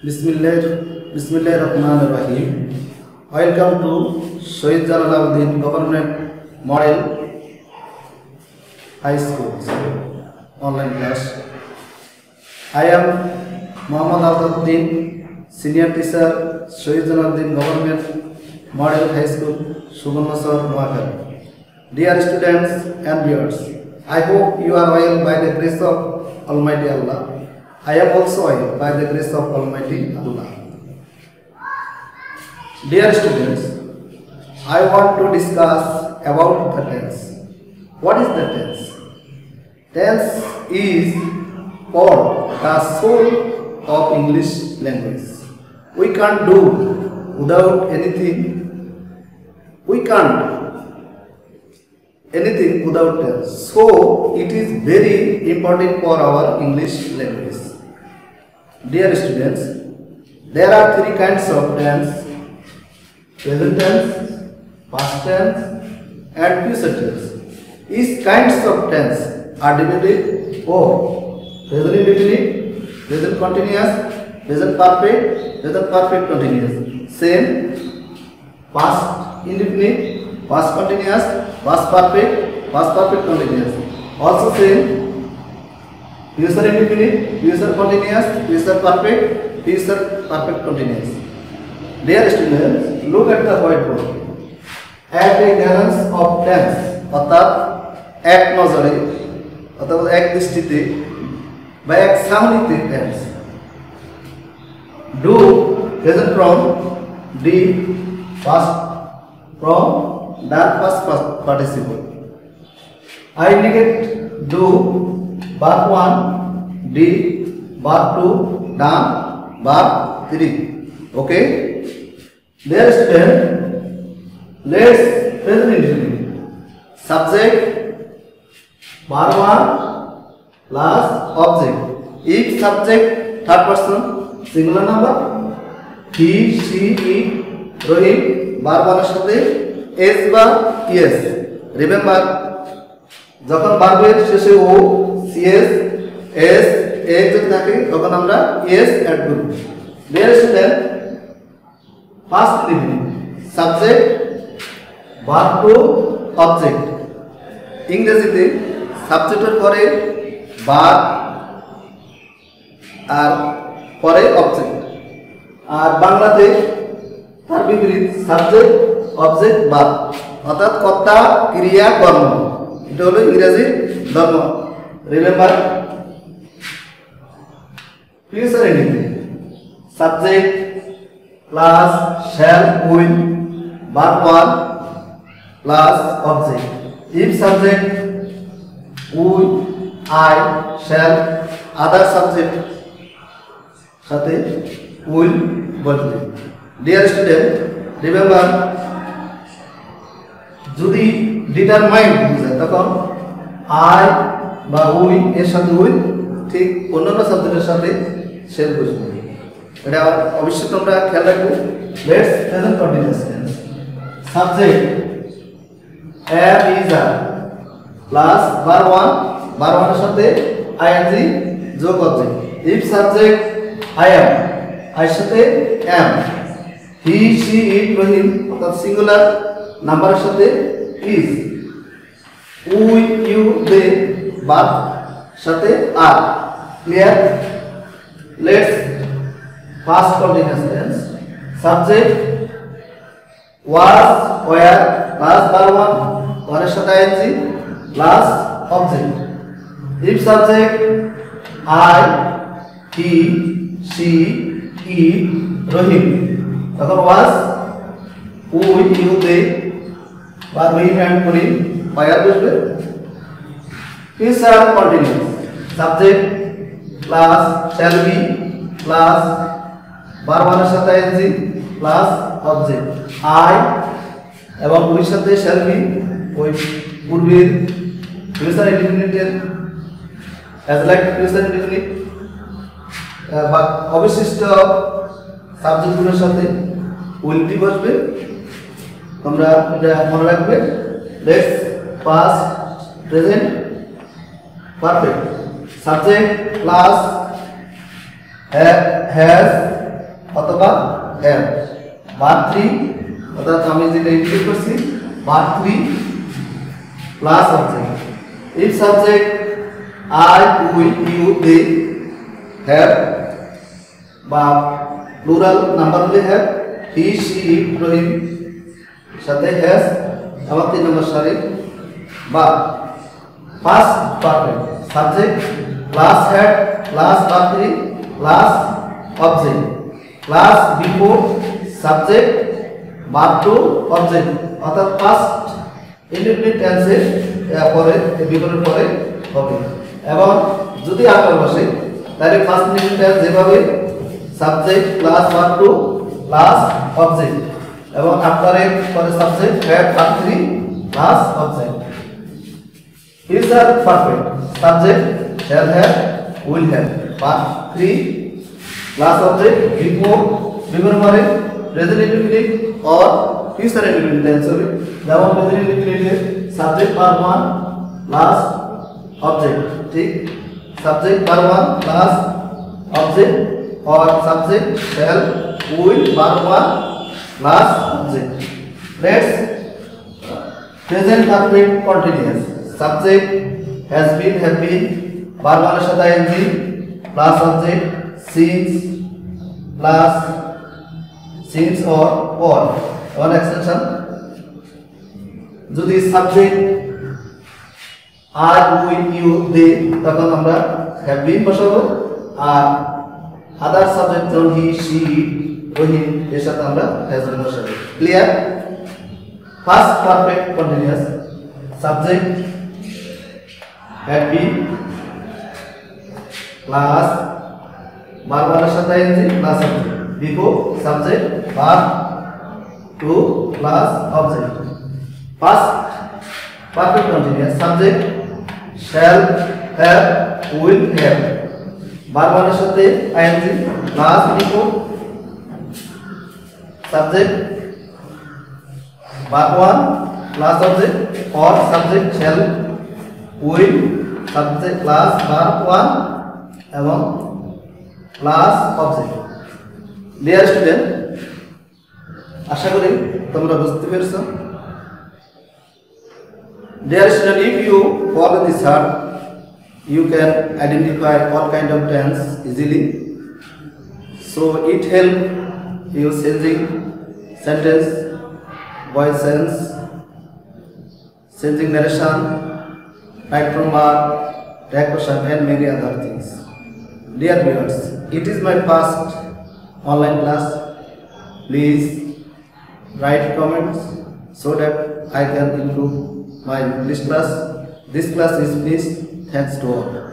Bismillahirrahmanirrahim. Welcome to Shahid Jalaluddin Government Model High School online class. I am Muhammad Azaduddin, Senior Teacher, Shahid Jalaluddin Government Model High School, Subarnasar, Noakhali. Dear students and viewers, I hope you are well by the grace of Almighty Allah. I am also well by the grace of Almighty Allah. Dear students, I want to discuss about the tense. What is the tense? Tense is called the soul of English language. We can't do without anything. We can't anything without tense. So it is very important for our English language. Dear students, there are three kinds of tense: present tense, past tense, and future tense. Each kinds of tense are divided for present indefinite, present continuous, present perfect continuous. Same past indefinite, past continuous, past perfect continuous. Also same future indefinite, future continuous, future perfect continuous. Dear students, look at the whiteboard. At a glance of tense, অর্থাৎ এক নজরে অথবা এক দৃষ্টিতে বা এক সামনিতে tense. Do present from D past from done past participle. I indicate do verb 1 D verb 2 done verb 3. Okay. Dear student, let's present indefinite. Subject verb 1 plus object. If subject third person singular number, he, she, it, Rohit verb 1 এর সাথে s বা es. Remember, যখন ভার্বের শেষে ও cs s a যদি থাকে তখন আমরা es অ্যাড করব. Dear student, past indefinite. Subject verb to object. ইংরেজিতে সাবজেক্টের পরে verb আর পরে object, আর বাংলাতে তার বিপরীত সাবজেক্ট অবজেক্ট verb, অর্থাৎ কর্তা ক্রিয়া কর্ম. এটা হলো ইংরেজি ধর্ম. Remember, future indefinite. Subject plus shall will verb 1 plus object. If subject will I shall other subject সাথে উইল বসবে. ডিয়ার স্টুডেন্ট, রিমেম্বার, যদি ডিটারমাইন্ড বোঝায় তখন আই বা উই এর সাথে উইল ঠিক অন্যান্য সাবজেক্টের সাথে সেল বসবে. এটা অবশ্যই তোমরা খেয়াল রাখবে. Let's present continuous tense. Subject am is a plus verb 1 এর সাথে ing যোগ object. if subject I am, এর সাথে am, he, she, it, Rohim অর্থাৎ সিঙ্গুলার নাম্বারের সাথে is, we, you, they verb সাথে are. Clear? Let's past continuous tense. Subject was, were plus verb 1 এর সাথে ing plus object. If subject I, he, she, it, Rohim তখন was, we, you, they verb him and Rohim were বসবে. Future continuous. Subject plus shall be plus verb 1 এর সাথে ing plus object. I এবং ওই সাথে shall be ওই পূর্বের future ইনডিফিনিটের as like ফিউচার ইনডিফিনিট বা অবশিষ্ট সাবজেক্টগুলোর সাথে will be বসবে. তোমরা এটা মনে রাখবে. Let's past present perfect. Subject plus has অথবা have verb 3 অর্থাৎ আমি যেটা ইনক্লুড করছি verb 3 plus object if subject I we you they have বা plural number হলে have he she it Rohim সাথে has আবার 3 নম্বর সারি বা past perfect subject plus had plus verb 3 plus object plus before subject verb 2 object অর্থাৎ past indefinite tense এর পরে বিবরণের পরে হবে এবং যদি আকার বসে তাহলে ফার্স্ট indefinite tense যেভাবে subject plus verb 2 plus object এবং আফটারে পরে subject had verb 3 plus object is are perfect subject shall have will have verb 3 plus object before বিবরণ পরে present indefinite or future indefinite tense হবে যেমন present indefinite subject verb 1 plus object ঠিক subject verb 1 plus object or subject shall will verb 1 plus object let's present perfect continuous subject has been have been verb 1 এর সাথে ing plus object since or one extension যদি subject I we you they তখন আমরা have been বসাবো আর আদার subject যেমন he she it রহিম এর সাথে আমরা has been বসাবো clear past perfect continuous subject had been plus verb এর সাথে ing plus object before subject verb 2 plus object past perfect continuous subject shall have will have verb এর সাথে ing plus before subject verb 1 plus object or subject shall will subject plus verb 1 এবং plus object dear student আশা করি তোমরা বুঝতে পেরেছো dear student if you follow this chart you can identify all kind of tense easily so it help you changing sentence voice sense changing narration right from verb take question and many other things dear viewers it is my first online class please write comments so that I can improve my English class this class is please thanks to all